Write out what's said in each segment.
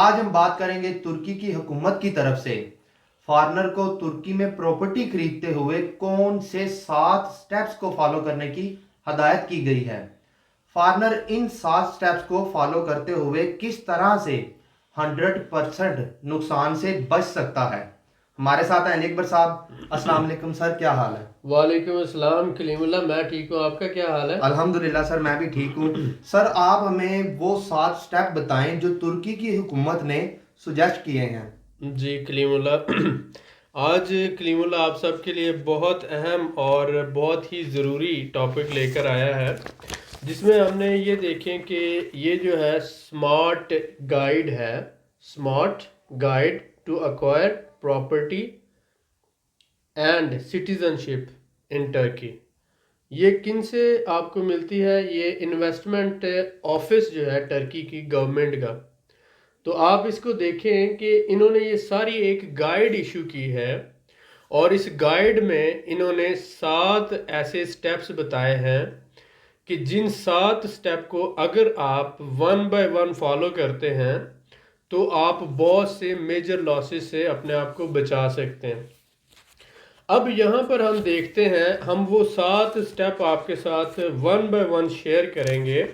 آج ہم بات کریں گے ترکی کی حکومت کی طرف سے فارنر کو ترکی میں پراپرٹی خریدتے ہوئے کون سے 7 سٹیپس کو فالو کرنے کی ہدایت کی گئی ہے۔ فارنر ان 7 سٹیپس کو فالو کرتے ہوئے کس طرح سے 100% نقصان سے بچ سکتا ہے۔ ہمارے ساتھ ہیں علی اکبر صاحب۔ السلام علیکم سر، کیا حال ہے؟ وعلیکم السلام کلیم اللہ، میں ٹھیک ہوں، آپ کا کیا حال ہے؟ الحمدللہ سر، میں بھی ٹھیک ہوں۔ سر آپ ہمیں وہ 7 سٹیپ بتائیں جو ترکی کی حکومت نے سجیسٹ کیے ہیں۔ جی کلیم اللہ، آج کلیم اللہ آپ سب کے لیے بہت اہم اور بہت ہی ضروری ٹاپک لے کر آیا ہے، جس میں ہم نے یہ دیکھیں کہ یہ جو ہے سمارٹ گائیڈ ہے، smart guide to acquire property and citizenship in Turkey. یہ کن سے آپ کو ملتی ہے؟ یہ انویسٹمنٹ آفس جو ہے ٹرکی کی گورنمنٹ کا۔ تو آپ اس کو دیکھیں کہ انہوں نے یہ ساری ایک گائیڈ ایشو کی ہے، اور اس گائیڈ میں انہوں نے 7 ایسے سٹیپس بتائے ہیں کہ جن 7 سٹیپ کو اگر آپ 1 بائی 1 فالو کرتے ہیں تو آپ بہت سے میجر لاسز سے اپنے آپ کو بچا سکتے ہیں۔ اب یہاں پر ہم دیکھتے ہیں، ہم وہ 7 سٹیپ آپ کے ساتھ 1 بائی 1 شیئر کریں گے۔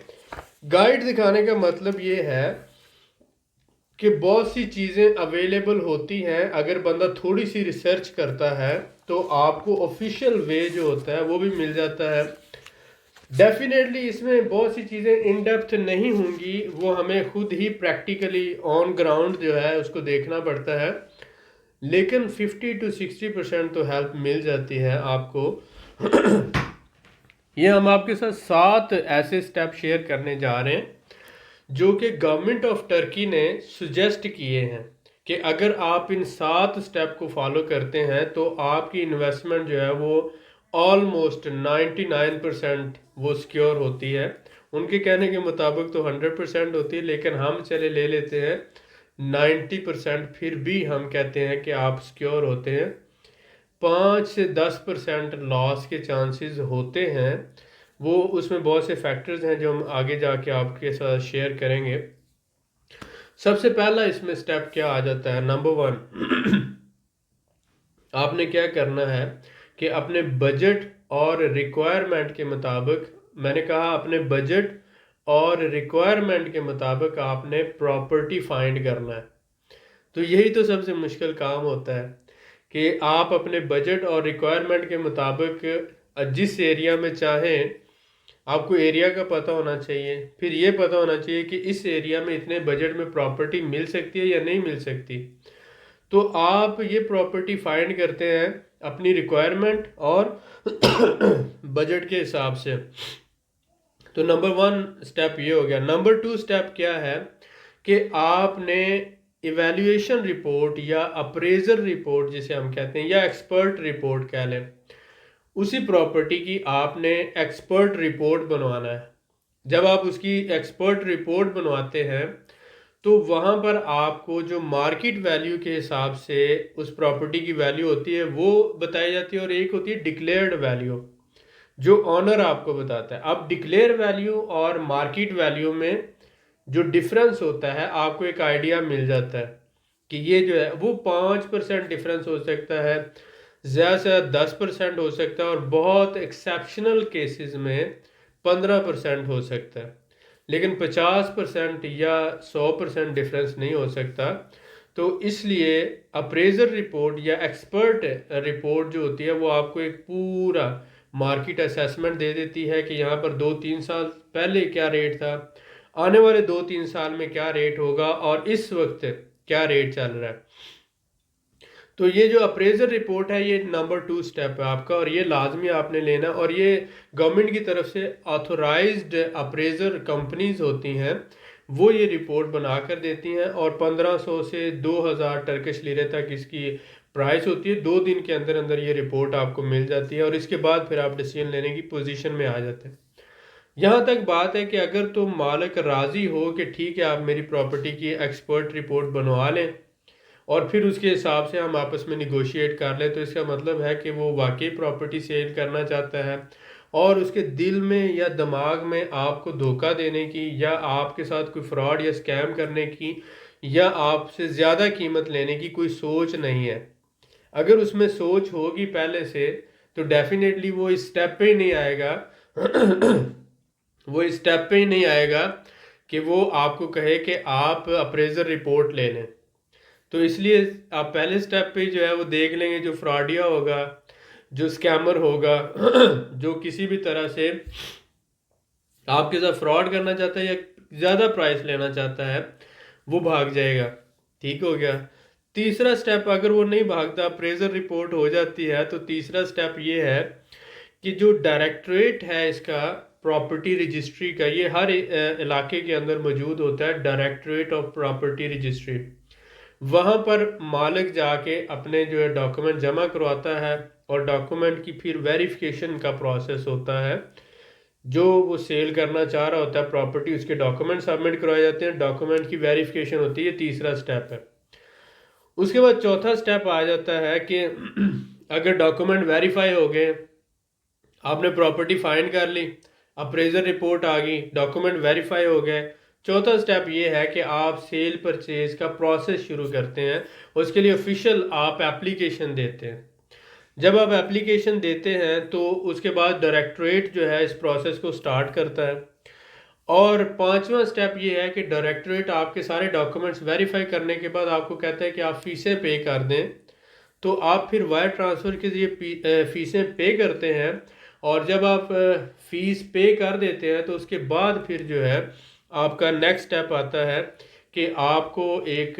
گائیڈ دکھانے کا مطلب یہ ہے کہ بہت سی چیزیں اویلیبل ہوتی ہیں، اگر بندہ تھوڑی سی ریسرچ کرتا ہے تو آپ کو آفیشیل وے جو ہوتا ہے وہ بھی مل جاتا ہے۔ ڈیفینیٹلی اس میں بہت سی چیزیں ان ڈیپتھ نہیں ہوں گی، وہ ہمیں خود ہی پریکٹیکلی آن گراؤنڈ جو ہے اس کو دیکھنا پڑتا ہے، لیکن 50-60% تو ہیلپ مل جاتی ہے آپ کو۔ یہ ہم آپ کے ساتھ 7 ایسے سٹیپ شیئر کرنے جا رہے ہیں جو کہ گورنمنٹ آف ٹرکی نے سجیسٹ کیے ہیں کہ اگر آپ ان 7 سٹیپ کو فالو کرتے ہیں تو آپ کی انویسٹمنٹ جو ہے وہ آلموسٹ 99% وہ سیکیور ہوتی ہے۔ ان کے کہنے کے مطابق تو 100% ہوتی ہے، لیکن ہم چلے لے لیتے ہیں 90%، پھر بھی ہم کہتے ہیں کہ آپ سیکیور ہوتے ہیں۔ 5 سے 10% لاس کے چانسز ہوتے ہیں، وہ اس میں بہت سے فیکٹرز ہیں جو ہم آگے جا کے آپ کے ساتھ شیئر کریں گے۔ سب سے پہلا اس میں سٹیپ کیا آ جاتا ہے؟ نمبر 1، آپ نے کیا کرنا ہے کہ اپنے بجٹ اور ریکوائرمنٹ کے مطابق، میں نے کہا اپنے بجٹ اور ریکوائرمنٹ کے مطابق آپ نے پراپرٹی فائنڈ کرنا ہے۔ تو یہی تو سب سے مشکل کام ہوتا ہے کہ آپ اپنے بجٹ اور ریکوائرمنٹ کے مطابق جس ایریا میں چاہیں، آپ کو ایریا کا پتہ ہونا چاہیے، پھر یہ پتہ ہونا چاہیے کہ اس ایریا میں اتنے بجٹ میں پراپرٹی مل سکتی ہے یا نہیں مل سکتی۔ تو آپ یہ پراپرٹی فائنڈ کرتے ہیں اپنی ریکوائرمنٹ اور بجٹ کے حساب سے۔ تو نمبر 1 سٹیپ یہ ہو گیا۔ نمبر 2 سٹیپ کیا ہے کہ آپ نے ایویلیویشن رپورٹ یا اپریزر رپورٹ جسے ہم کہتے ہیں، یا ایکسپرٹ رپورٹ کہہ لیں، اسی پراپرٹی کی آپ نے ایکسپرٹ رپورٹ بنوانا ہے۔ جب آپ اس کی ایکسپرٹ رپورٹ بنواتے ہیں تو وہاں پر آپ کو جو مارکیٹ ویلیو کے حساب سے اس پراپرٹی کی ویلیو ہوتی ہے وہ بتائی جاتی ہے، اور ایک ہوتی ہے ڈکلیئرڈ ویلیو جو آنر آپ کو بتاتا ہے۔ اب ڈکلیئر ویلیو اور مارکیٹ ویلیو میں جو ڈفرنس ہوتا ہے آپ کو ایک آئیڈیا مل جاتا ہے کہ یہ جو ہے وہ 5% ڈفرنس ہو سکتا ہے، زیادہ سے زیادہ 10% ہو سکتا ہے، اور بہت ایکسیپشنل کیسز میں 15% ہو سکتا ہے، لیکن 50% یا 100% ڈفرنس نہیں ہو سکتا۔ تو اس لیے اپریزر رپورٹ یا ایکسپرٹ رپورٹ جو ہوتی ہے وہ آپ کو ایک پورا مارکیٹ اسیسمنٹ دے دیتی ہے کہ یہاں پر 2-3 سال پہلے کیا ریٹ تھا، آنے والے 2-3 سال میں کیا ریٹ ہوگا، اور اس وقت کیا ریٹ چل رہا ہے۔ تو یہ جو اپریزر رپورٹ ہے یہ نمبر 2 سٹیپ ہے آپ کا، اور یہ لازمی آپ نے لینا، اور یہ گورنمنٹ کی طرف سے آتھورائزڈ اپریزر کمپنیز ہوتی ہیں، وہ یہ رپورٹ بنا کر دیتی ہیں، اور 1500 سے 2000 ٹرکش لیرے تک اس کی پرائس ہوتی ہے۔ 2 دن کے اندر اندر یہ رپورٹ آپ کو مل جاتی ہے، اور اس کے بعد پھر آپ ڈیسیژن لینے کی پوزیشن میں آ جاتے ہیں۔ یہاں تک بات ہے کہ اگر تو مالک راضی ہو کہ ٹھیک ہے آپ میری پراپرٹی کی ایکسپرٹ رپورٹ بنوا لیں، اور پھر اس کے حساب سے ہم آپس میں نیگوشیٹ کر لیں، تو اس کا مطلب ہے کہ وہ واقعی پراپرٹی سیل کرنا چاہتا ہے، اور اس کے دل میں یا دماغ میں آپ کو دھوکہ دینے کی یا آپ کے ساتھ کوئی فراڈ یا اسکیم کرنے کی یا آپ سے زیادہ قیمت لینے کی کوئی سوچ نہیں ہے. اگر اس میں سوچ ہوگی پہلے سے تو ڈیفینیٹلی وہ اس سٹیپ پہ ہی نہیں آئے گا وہ اس سٹیپ پہ ہی نہیں آئے گا کہ وہ آپ کو کہے کہ آپ اپریزر رپورٹ لے لیں. تو اس لیے آپ پہلے سٹیپ پہ جو ہے وہ دیکھ لیں گے جو فراڈیا ہوگا، جو اسکیمر ہوگا جو کسی بھی طرح سے آپ کے ساتھ فراڈ کرنا چاہتا ہے یا زیادہ پرائس لینا چاہتا ہے وہ بھاگ جائے گا. ٹھیک ہو گیا. تیسرا سٹیپ اگر وہ نہیں بھاگتا، اپریزر رپورٹ ہو جاتی ہے، تو تیسرا سٹیپ یہ ہے کہ جو ڈائریکٹریٹ ہے اس کا پراپرٹی رجسٹری کا، یہ ہر علاقے کے اندر موجود ہوتا ہے، ڈائریکٹریٹ آف پراپرٹی رجسٹری. وہاں پر مالک جا کے اپنے جو ہے ڈاکومنٹ جمع کرواتا ہے اور ڈاکومنٹ کی پھر ویریفیکیشن کا پروسیس ہوتا ہے. جو وہ سیل کرنا چاہ رہا ہوتا ہے پراپرٹی، اس کے ڈاکومنٹ سبمٹ کروائے جاتے ہیں، ڈاکومنٹ کی ویریفیکیشن ہوتی ہے. یہ تیسرا سٹیپ ہے. اس کے بعد چوتھا سٹیپ آ جاتا ہے کہ اگر ڈاکومنٹ ویریفائی ہو گئے، آپ نے پراپرٹی فائنڈ کر لی، اپریزر رپورٹ آ گئی، ڈاکومنٹ ویریفائی ہو گئے، چوتھا سٹیپ یہ ہے کہ آپ سیل پرچیز کا پروسیس شروع کرتے ہیں. اس کے لیے آفیشیل آپ ایپلیکیشن دیتے ہیں. جب آپ ایپلیکیشن دیتے ہیں تو اس کے بعد ڈائریکٹریٹ جو ہے اس پروسیس کو سٹارٹ کرتا ہے. اور پانچواں سٹیپ یہ ہے کہ ڈائریکٹریٹ آپ کے سارے ڈاکومنٹس ویریفائی کرنے کے بعد آپ کو کہتا ہے کہ آپ فیسیں پے کر دیں. تو آپ پھر وائر ٹرانسفر کے ذریعے فیسیں پے کرتے ہیں. اور جب آپ فیس پے کر دیتے ہیں تو اس کے بعد پھر جو ہے آپ کا نیکسٹ سٹیپ آتا ہے کہ آپ کو ایک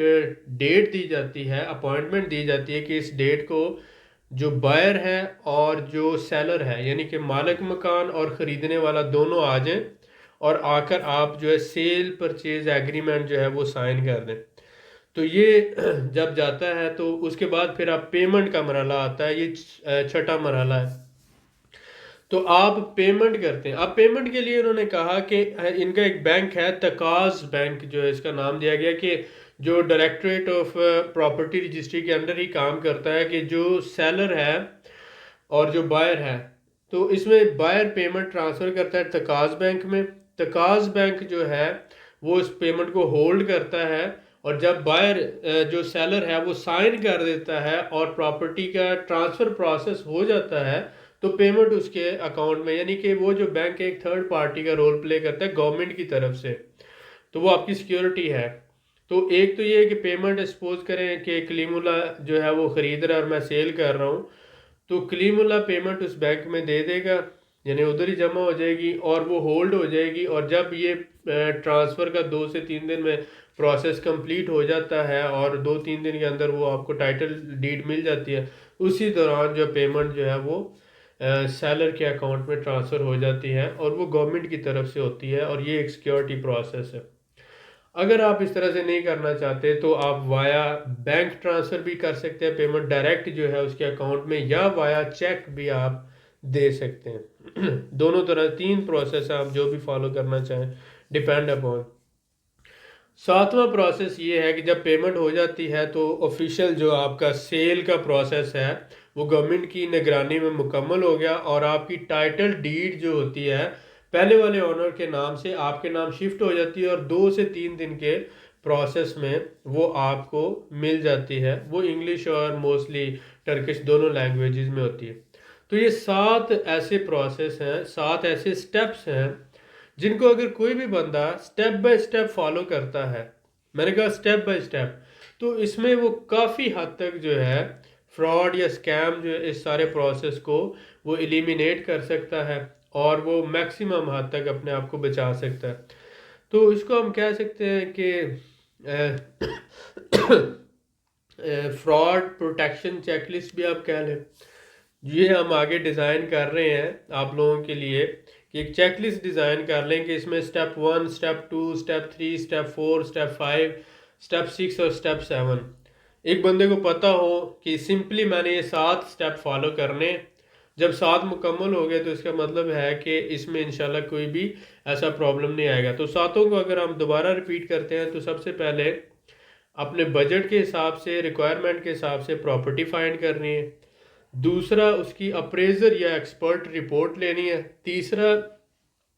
ڈیٹ دی جاتی ہے، اپوائنٹمنٹ دی جاتی ہے کہ اس ڈیٹ کو جو بائر ہے اور جو سیلر ہے، یعنی کہ مالک مکان اور خریدنے والا، دونوں آ جائیں اور آ کر آپ جو ہے سیل پرچیز ایگریمنٹ جو ہے وہ سائن کر دیں. تو یہ جب جاتا ہے تو اس کے بعد پھر آپ پیمنٹ کا مرحلہ آتا ہے. یہ چھٹا مرحلہ ہے. تو آپ پیمنٹ کرتے ہیں. اب پیمنٹ کے لیے انہوں نے کہا کہ ان کا ایک بینک ہے، تقاز بینک جو ہے اس کا نام دیا گیا، کہ جو ڈائریکٹریٹ آف پراپرٹی رجسٹری کے اندر ہی کام کرتا ہے، کہ جو سیلر ہے اور جو بائر ہے، تو اس میں بائر پیمنٹ ٹرانسفر کرتا ہے تقاز بینک میں. تقاز بینک جو ہے وہ اس پیمنٹ کو ہولڈ کرتا ہے، اور جب بائر جو سیلر ہے وہ سائن کر دیتا ہے اور پراپرٹی کا ٹرانسفر پروسیس ہو جاتا ہے تو پیمنٹ اس کے اکاؤنٹ میں، یعنی کہ وہ جو بینک ایک تھرڈ پارٹی کا رول پلے کرتا ہے گورنمنٹ کی طرف سے، تو وہ آپ کی سیکیورٹی ہے. تو ایک تو یہ ہے کہ پیمنٹ سپوز کریں کہ کلیم اللہ جو ہے وہ خرید رہا ہے اور میں سیل کر رہا ہوں، تو کلیم اللہ پیمنٹ اس بینک میں دے دے گا، یعنی ادھر ہی جمع ہو جائے گی اور وہ ہولڈ ہو جائے گی. اور جب یہ ٹرانسفر کا 2 سے 3 دن میں پروسیس کمپلیٹ ہو جاتا ہے اور 2-3 دن کے اندر وہ آپ کو ٹائٹل ڈیڈ مل جاتی ہے، اسی دوران جو پیمنٹ جو ہے وہ سیلر کے اکاؤنٹ میں ٹرانسفر ہو جاتی ہے اور وہ گورنمنٹ کی طرف سے ہوتی ہے. اور یہ ایک سیکیورٹی پروسیس ہے. اگر آپ اس طرح سے نہیں کرنا چاہتے تو آپ وایا بینک ٹرانسفر بھی کر سکتے ہیں پیمنٹ ڈائریکٹ جو ہے اس کے اکاؤنٹ میں، یا وایا چیک بھی آپ دے سکتے ہیں. دونوں طرح 3 پروسیس آپ جو بھی فالو کرنا چاہیں، ڈیپینڈ اپون. ساتواں پروسیس یہ ہے کہ جب پیمنٹ ہو جاتی ہے تو آفیشیل جو آپ کا سیل کا پروسیس ہے وہ گورنمنٹ کی نگرانی میں مکمل ہو گیا، اور آپ کی ٹائٹل ڈیڈ جو ہوتی ہے پہلے والے اونر کے نام سے آپ کے نام شفٹ ہو جاتی ہے، اور 2 سے 3 دن کے پروسیس میں وہ آپ کو مل جاتی ہے. وہ انگلش اور موسٹلی ٹرکش دونوں لینگویجز میں ہوتی ہے. تو یہ 7 ایسے پروسیس ہیں، 7 ایسے سٹیپس ہیں جن کو اگر کوئی بھی بندہ سٹیپ بائی سٹیپ فالو کرتا ہے، میں نے کہا سٹیپ بائی سٹیپ، تو اس میں وہ کافی حد تک جو ہے فراڈ یا سکیم جو ہے اس سارے پروسیس کو وہ ایلیمینیٹ کر سکتا ہے اور وہ میکسیمم حد تک اپنے آپ کو بچا سکتا ہے. تو اس کو ہم کہہ سکتے ہیں کہ فراڈ پروٹیکشن چیک لسٹ بھی آپ کہہ لیں. یہ ہم آگے ڈیزائن کر رہے ہیں آپ لوگوں کے لیے کہ ایک چیک لسٹ ڈیزائن کر لیں کہ اس میں step 1، step 2، step 3، step 4، step 5، step 6 اور سٹیپ 7 ایک بندے کو پتہ ہو کہ سمپلی میں نے یہ 7 سٹیپ فالو کرنے. جب 7 مکمل ہو گئے تو اس کا مطلب ہے کہ اس میں انشاءاللہ کوئی بھی ایسا پرابلم نہیں آئے گا. تو 7 کو اگر ہم دوبارہ ریپیٹ کرتے ہیں تو سب سے پہلے اپنے بجٹ کے حساب سے، ریکوائرمنٹ کے حساب سے پراپرٹی فائنڈ کرنی ہے. دوسرا اس کی اپریزر یا ایکسپرٹ رپورٹ لینی ہے، تیسرا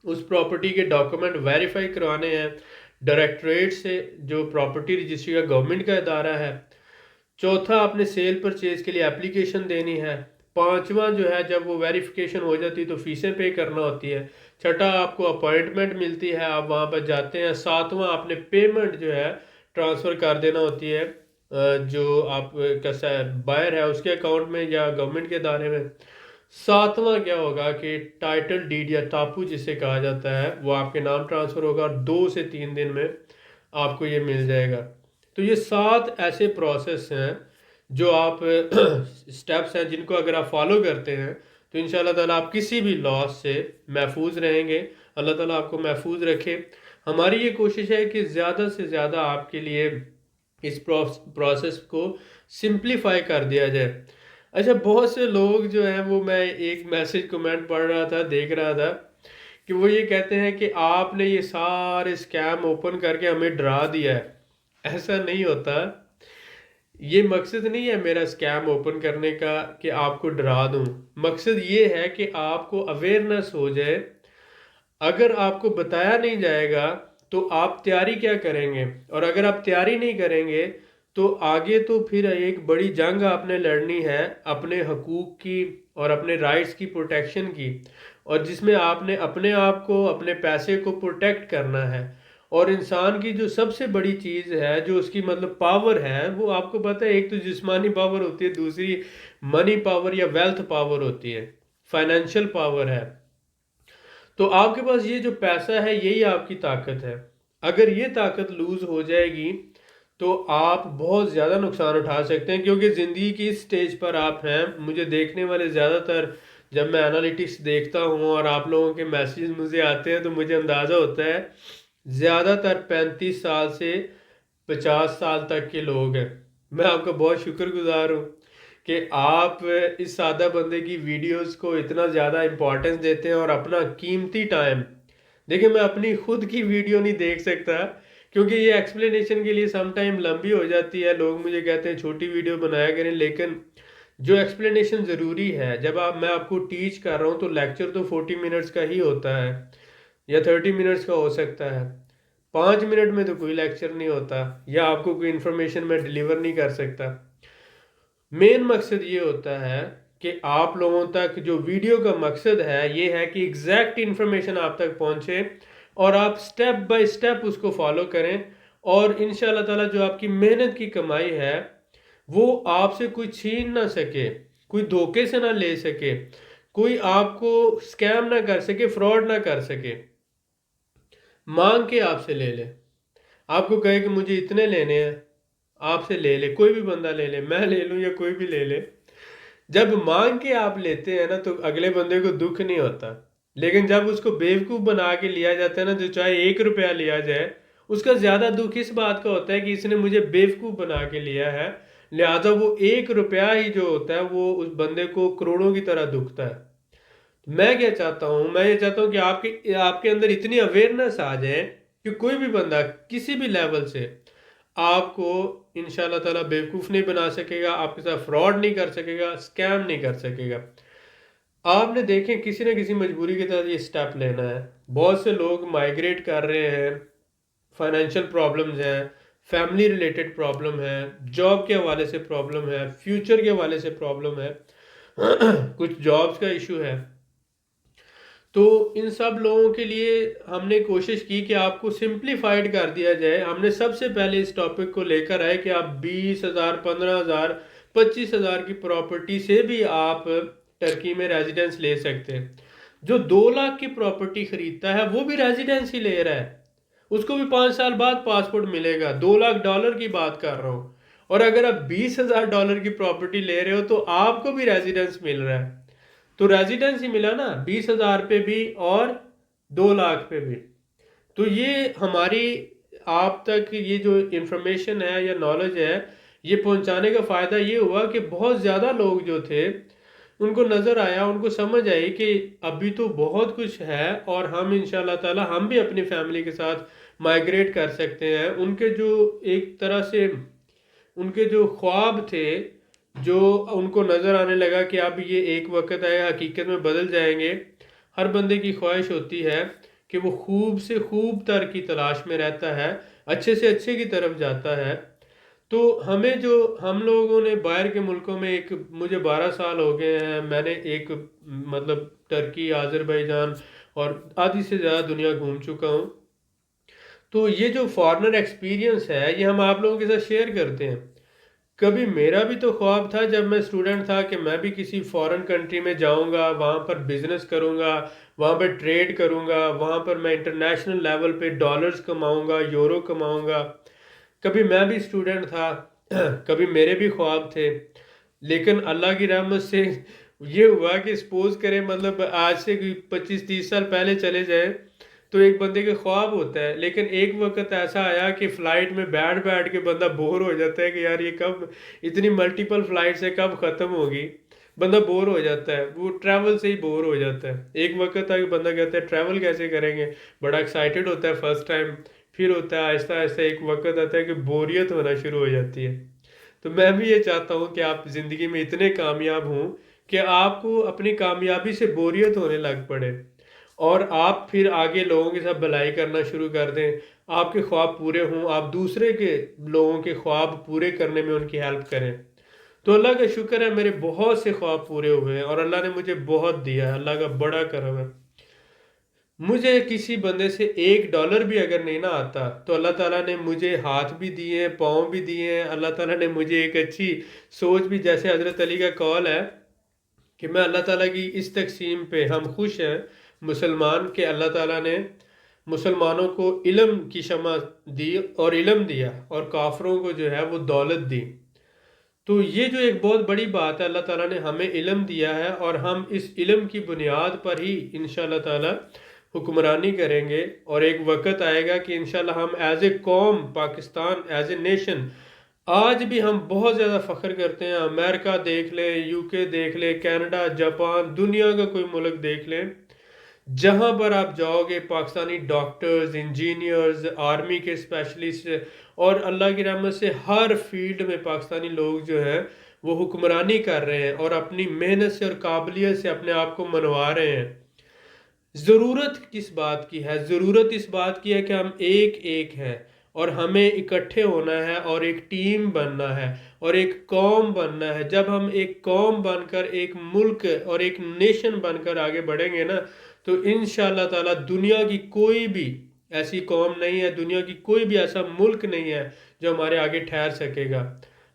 اس پراپرٹی کے ڈاکومنٹ ویریفائی کروانے ہیں ڈائریکٹوریٹ سے جو پراپرٹی رجسٹری کا گورنمنٹ کا ادارہ ہے، چوتھا آپ نے سیل پرچیز کے لیے اپلیکیشن دینی ہے، پانچواں جو ہے جب وہ ویریفیکیشن ہو جاتی تو فیسیں پے کرنا ہوتی ہے، چھٹا آپ کو اپوائنٹمنٹ ملتی ہے، آپ وہاں پر جاتے ہیں، ساتواں آپ نے پیمنٹ جو ہے ٹرانسفر کر دینا ہوتی ہے جو آپ کا بائر ہے اس کے اکاؤنٹ میں یا گورنمنٹ کے ادارے میں، ساتواں کیا ہوگا کہ ٹائٹل ڈیڈ یا ٹاپو جسے کہا جاتا ہے وہ آپ کے نام ٹرانسفر ہوگا اور 2 سے 3 دن میں آپ کو یہ مل جائے گا۔ تو یہ 7 ایسے پروسیس ہیں جو آپ سٹیپس ہیں جن کو اگر آپ فالو کرتے ہیں تو انشاءاللہ تعالیٰ آپ کسی بھی لاس سے محفوظ رہیں گے، اللہ تعالیٰ آپ کو محفوظ رکھے۔ ہماری یہ کوشش ہے کہ زیادہ سے زیادہ آپ کے لیے اس پروسیس کو سمپلیفائی کر دیا جائے۔ اچھا، بہت سے لوگ جو ہیں وہ میں ایک میسج کمنٹ پڑھ رہا تھا، دیکھ رہا تھا کہ وہ یہ کہتے ہیں کہ آپ نے یہ سارے اسکیم اوپن کر کے ہمیں ڈرا دیا ہے۔ ایسا نہیں ہوتا، یہ مقصد نہیں ہے میرا اسکیم اوپن کرنے کا کہ آپ کو ڈرا دوں، مقصد یہ ہے کہ آپ کو اویئرنیس ہو جائے۔ اگر آپ کو بتایا نہیں جائے گا تو آپ تیاری کیا کریں گے، اور اگر آپ تیاری نہیں کریں گے تو آگے تو پھر ایک بڑی جنگ آپ نے لڑنی ہے اپنے حقوق کی اور اپنے رائٹس کی پروٹیکشن کی، اور جس میں آپ نے اپنے آپ کو اپنے پیسے کو پروٹیکٹ کرنا ہے۔ اور انسان کی جو سب سے بڑی چیز ہے جو اس کی مطلب پاور ہے وہ آپ کو پتہ ہے، ایک تو جسمانی پاور ہوتی ہے، دوسری منی پاور یا ویلتھ پاور ہوتی ہے، فائنینشیل پاور ہے۔ تو آپ کے پاس یہ جو پیسہ ہے یہی آپ کی طاقت ہے، اگر یہ طاقت لوز ہو جائے گی تو آپ بہت زیادہ نقصان اٹھا سکتے ہیں، کیونکہ زندگی کی اس سٹیج پر آپ ہیں۔ مجھے دیکھنے والے زیادہ تر جب میں انالیٹکس دیکھتا ہوں اور آپ لوگوں کے میسیج مجھے آتے ہیں تو مجھے اندازہ ہوتا ہے زیادہ تر 35 سال سے 50 سال تک کے لوگ ہیں۔ میں آپ کا بہت شکر گزار ہوں کہ آپ اس سادہ بندے کی ویڈیوز کو اتنا زیادہ امپورٹنس دیتے ہیں اور اپنا قیمتی ٹائم دیکھیں۔ میں اپنی خود کی ویڈیو نہیں دیکھ سکتا کیونکہ یہ ایکسپلینیشن کے لیے سم ٹائم لمبی ہو جاتی ہے، لوگ مجھے کہتے ہیں چھوٹی ویڈیو بنایا کریں، لیکن جو ایکسپلینیشن ضروری ہے جب میں آپ کو ٹیچ کر رہا ہوں تو لیکچر تو 40 منٹس کا ہی ہوتا ہے یا 30 منٹس کا ہو سکتا ہے، 5 منٹ میں تو کوئی لیکچر نہیں ہوتا، یا آپ کو کوئی انفارمیشن میں ڈیلیور نہیں کر سکتا۔ مین مقصد یہ ہوتا ہے کہ آپ لوگوں تک جو ویڈیو کا مقصد ہے یہ ہے کہ ایگزیکٹ انفارمیشن آپ تک پہنچے اور آپ سٹیپ بائی سٹیپ اس کو فالو کریں، اور انشاءاللہ تعالیٰ جو آپ کی محنت کی کمائی ہے وہ آپ سے کوئی چھین نہ سکے، کوئی دھوکے سے نہ لے سکے، کوئی آپ کو سکیم نہ کر سکے، فراڈ نہ کر سکے۔ مانگ کے آپ سے لے لے، آپ کو کہے کہ مجھے اتنے لینے ہیں، آپ سے لے لے، کوئی بھی بندہ لے لے، میں لے لوں یا کوئی بھی لے لے۔ جب مانگ کے آپ لیتے ہیں نا تو اگلے بندے کو دکھ نہیں ہوتا، لیکن جب اس کو بیوقوف بنا کے لیا جاتا ہے نا، جو چاہے 1 روپیہ لیا جائے، اس کا زیادہ دکھ اس بات کا ہوتا ہے کہ اس نے مجھے بیوقوف بنا کے لیا ہے، لہذا وہ 1 روپیہ ہی جو ہوتا ہے وہ اس بندے کو کروڑوں کی طرح دکھتا ہے۔ میں کیا چاہتا ہوں، میں یہ چاہتا ہوں کہ آپ کے اندر اتنی اویئرنیس آ جائے کہ کوئی بھی بندہ کسی بھی لیول سے آپ کو انشاءاللہ تعالیٰ بیوقوف نہیں بنا سکے گا، آپ کے ساتھ فراڈ نہیں کر سکے گا، سکیم نہیں کر سکے گا۔ آپ نے دیکھیں کسی نہ کسی مجبوری کے تحت یہ سٹیپ لینا ہے۔ بہت سے لوگ مائیگریٹ کر رہے ہیں، فائنینشیل پرابلمز ہیں، فیملی ریلیٹڈ پرابلم ہے، جاب کے حوالے سے پرابلم ہے، فیوچر کے حوالے سے پرابلم ہے، کچھ جابز کا ایشو ہے۔ تو ان سب لوگوں کے لیے ہم نے کوشش کی کہ آپ کو سمپلیفائڈ کر دیا جائے۔ ہم نے سب سے پہلے اس ٹاپک کو لے کر آئے کہ آپ 20,000 15,000 25,000 کی پراپرٹی سے بھی آپ ٹرکی میں ریزیڈنس لے سکتے ہیں۔ جو 2 لاکھ کی پراپرٹی خریدتا ہے وہ بھی ریزیڈنس ہی لے رہا ہے، اس کو بھی 5 سال بعد پاسپورٹ ملے گا۔ $2 لاکھ کی بات کر رہا ہوں، اور اگر آپ $20,000 کی پراپرٹی لے رہے ہو تو آپ کو بھی ریزیڈنس مل رہا ہے۔ تو ریزیڈنس ہی ملا نا، 20,000 پہ بھی اور 2 لاکھ پہ بھی۔ تو یہ ہماری آپ تک یہ جو انفارمیشن ہے یا نالج ہے یہ پہنچانے کا فائدہ یہ ہوا کہ بہت زیادہ لوگ جو تھے ان کو نظر آیا، ان کو سمجھ آئی کہ ابھی تو بہت کچھ ہے اور ہم انشاءاللہ تعالی ہم بھی اپنی فیملی کے ساتھ مائیگریٹ کر سکتے ہیں۔ ان کے جو ایک طرح سے ان کے جو خواب تھے جو ان کو نظر آنے لگا کہ اب یہ ایک وقت ہے حقیقت میں بدل جائیں گے. ہر بندے کی خواہش ہوتی ہے کہ وہ خوب سے خوب تر کی تلاش میں رہتا ہے، اچھے سے اچھے کی طرف جاتا ہے. تو ہمیں جو ہم لوگوں نے باہر کے ملکوں میں مجھے 12 سال ہو گئے ہیں، میں نے ایک مطلب ترکی، آذربائیجان اور آدھی سے زیادہ دنیا گھوم چکا ہوں. تو یہ جو فارنر ایکسپیرینس ہے یہ ہم آپ لوگوں کے ساتھ شیئر کرتے ہیں. کبھی میرا بھی تو خواب تھا جب میں اسٹوڈنٹ تھا کہ میں بھی کسی فارن کنٹری میں جاؤں گا، وہاں پر بزنس کروں گا، وہاں پہ ٹریڈ کروں گا، وہاں پر میں انٹرنیشنل لیول پہ ڈالرز کماؤں گا، یورو کماؤں گا. کبھی میں بھی اسٹوڈنٹ تھا، کبھی میرے بھی خواب تھے. لیکن اللہ کی رحمت سے یہ ہوا کہ سپوز کریں مطلب آج سے 25-30 سال پہلے چلے جائیں تو ایک بندے کے خواب ہوتا ہے، لیکن ایک وقت ایسا آیا کہ فلائٹ میں بیٹھ بیٹھ کے بندہ بور ہو جاتا ہے کہ یار یہ کب اتنی ملٹیپل فلائٹ سے کب ختم ہوگی. بندہ بور ہو جاتا ہے، وہ ٹریول سے ہی بور ہو جاتا ہے. ایک وقت آ کے بندہ کہتا ہے ٹریول کیسے کریں گے، بڑا ایکسائٹیڈ ہوتا ہے فرسٹ ٹائم، پھر ہوتا ہے آہستہ آہستہ ایک وقت آتا ہے کہ بوریت ہونا شروع ہو جاتی ہے. تو میں بھی یہ چاہتا ہوں کہ آپ زندگی میں اتنے کامیاب ہوں کہ آپ کو اپنی کامیابی سے بوریت ہونے لگ پڑے اور آپ پھر آگے لوگوں کے ساتھ بھلائی کرنا شروع کر دیں، آپ کے خواب پورے ہوں، آپ دوسرے کے لوگوں کے خواب پورے کرنے میں ان کی ہیلپ کریں. تو اللہ کا شکر ہے میرے بہت سے خواب پورے ہوئے ہیں اور اللہ نے مجھے بہت دیا ہے، اللہ کا بڑا کرم ہے. مجھے کسی بندے سے $1 بھی اگر نہیں نہ آتا تو اللہ تعالیٰ نے مجھے ہاتھ بھی دیے ہیں، پاؤں بھی دیے ہیں. اللہ تعالیٰ نے مجھے ایک اچھی سوچ بھی، جیسے حضرت علی کا قول ہے کہ میں اللہ تعالیٰ کی اس تقسیم پہ ہم خوش ہیں مسلمان کہ اللہ تعالیٰ نے مسلمانوں کو علم کی شمع دی اور علم دیا اور کافروں کو جو ہے وہ دولت دی. تو یہ جو ایک بہت بڑی بات ہے، اللہ تعالیٰ نے ہمیں علم دیا ہے اور ہم اس علم کی بنیاد پر ہی انشاءاللہ تعالیٰ حکمرانی کریں گے. اور ایک وقت آئے گا کہ انشاءاللہ ہم ایز اے قوم، پاکستان ایز اے نیشن، آج بھی ہم بہت زیادہ فخر کرتے ہیں. امریکہ دیکھ لیں، یو کے دیکھ لیں، کینیڈا، جاپان، دنیا کا کوئی ملک دیکھ لیں، جہاں پر آپ جاؤ گے پاکستانی ڈاکٹرز، انجینئرز، آرمی کے اسپیشلسٹ اور اللہ کی رحمت سے ہر فیلڈ میں پاکستانی لوگ جو ہیں وہ حکمرانی کر رہے ہیں اور اپنی محنت سے اور قابلیت سے اپنے آپ کو منوا رہے ہیں. ضرورت کس بات کی ہے؟ ضرورت اس بات کی ہے کہ ہم ایک ایک ہیں اور ہمیں اکٹھے ہونا ہے اور ایک ٹیم بننا ہے اور ایک قوم بننا ہے. جب ہم ایک قوم بن کر، ایک ملک اور ایک نیشن بن کر آگے بڑھیں گے نا تو انشاءاللہ تعالیٰ دنیا کی کوئی بھی ایسی قوم نہیں ہے، دنیا کی کوئی بھی ایسا ملک نہیں ہے جو ہمارے آگے ٹھہر سکے گا.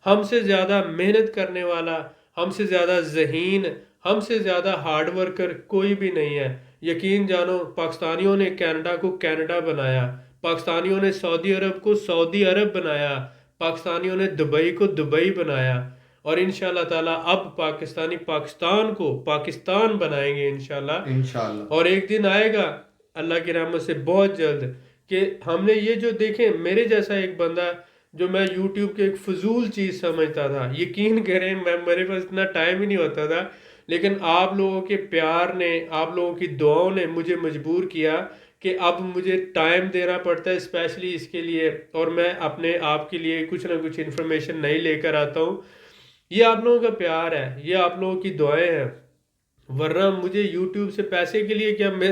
ہم سے زیادہ محنت کرنے والا، ہم سے زیادہ ذہین، ہم سے زیادہ ہارڈ ورکر کوئی بھی نہیں ہے. یقین جانو پاکستانیوں نے کینیڈا کو کینیڈا بنایا، پاکستانیوں نے سعودی عرب کو سعودی عرب بنایا، پاکستانیوں نے دبئی کو دبئی بنایا اور انشاءاللہ تعالیٰ اب پاکستانی پاکستان کو پاکستان بنائیں گے انشاءاللہ. انشاءاللہ. اور ایک دن آئے گا اللہ کی رحمت سے بہت جلد کہ ہم نے یہ جو دیکھیں، میرے جیسا ایک بندہ جو میں یوٹیوب کے ایک فضول چیز سمجھتا تھا، یقین کریں میرے پاس اتنا ٹائم ہی نہیں ہوتا تھا، لیکن آپ لوگوں کے پیار نے، آپ لوگوں کی دعاؤں نے مجھے مجبور کیا کہ اب مجھے ٹائم دینا پڑتا ہے اسپیشلی اس کے لیے، اور میں اپنے آپ کے لیے کچھ نہ کچھ انفارمیشن نہیں لے کر آتا ہوں. یہ آپ لوگوں کا پیار ہے، یہ آپ لوگوں کی دعائیں ہیں. ورنہ مجھے یوٹیوب سے پیسے کے لیے کیا، میں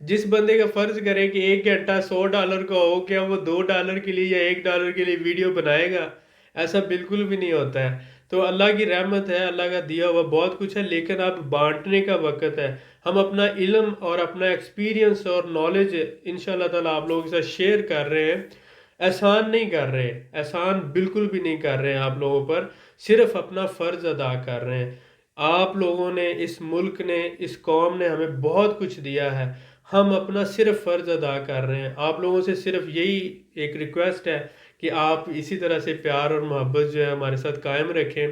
جس بندے کا فرض کرے کہ 1 گھنٹہ $100 کا ہو، کیا وہ $2 کے لیے یا $1 کے لیے ویڈیو بنائے گا؟ ایسا بالکل بھی نہیں ہوتا ہے. تو اللہ کی رحمت ہے، اللہ کا دیا ہوا بہت کچھ ہے، لیکن اب بانٹنے کا وقت ہے. ہم اپنا علم اور اپنا ایکسپیرینس اور نالج انشاءاللہ تعالیٰ آپ لوگوں کے ساتھ شیئر کر رہے ہیں. احسان نہیں کر رہے، احسان بالکل بھی نہیں کر رہے ہیں آپ لوگوں پر، صرف اپنا فرض ادا کر رہے ہیں. آپ لوگوں نے، اس ملک نے، اس قوم نے ہمیں بہت کچھ دیا ہے، ہم اپنا صرف فرض ادا کر رہے ہیں. آپ لوگوں سے صرف یہی ایک ریکویسٹ ہے کہ آپ اسی طرح سے پیار اور محبت جو ہے ہمارے ساتھ قائم رکھیں،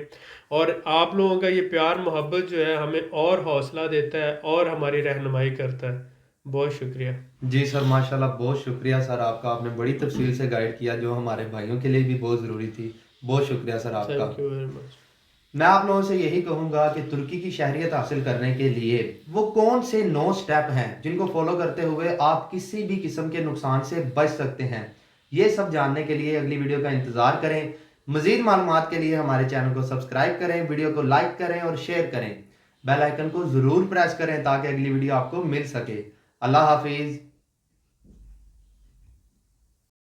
اور آپ لوگوں کا یہ پیار محبت جو ہے ہمیں اور حوصلہ دیتا ہے اور ہماری رہنمائی کرتا ہے. بہت شکریہ. جی سر، ماشاءاللہ بہت شکریہ سر آپ کا، آپ نے بڑی تفصیل سے گائیڈ کیا جو ہمارے بھائیوں کے لیے بھی بہت ضروری تھی. بہت شکریہ سر آپ کا. Thank you very much. میں آپ لوگوں سے یہی کہوں گا کہ ترکی کی شہریت حاصل کرنے کے لیے وہ کون سے 9 سٹیپ ہیں جن کو فالو کرتے ہوئے آپ کسی بھی قسم کے نقصان سے بچ سکتے ہیں، یہ سب جاننے کے لیے اگلی ویڈیو کا انتظار کریں. مزید معلومات کے لیے ہمارے چینل کو سبسکرائب کریں، ویڈیو کو لائک کریں اور شیئر کریں، بیل آئیکن کو ضرور پریس کریں تاکہ اگلی ویڈیو آپ کو مل سکے۔ اللہ حافظ۔